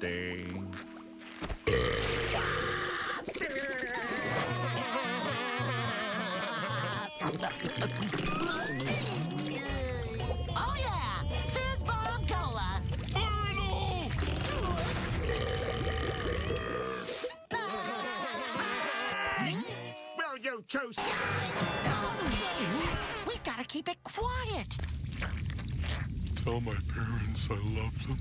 things. Oh yeah! Fizz Bomb Cola! Arnold! Well, you chose... We've got to keep it quiet. Tell my parents I love them.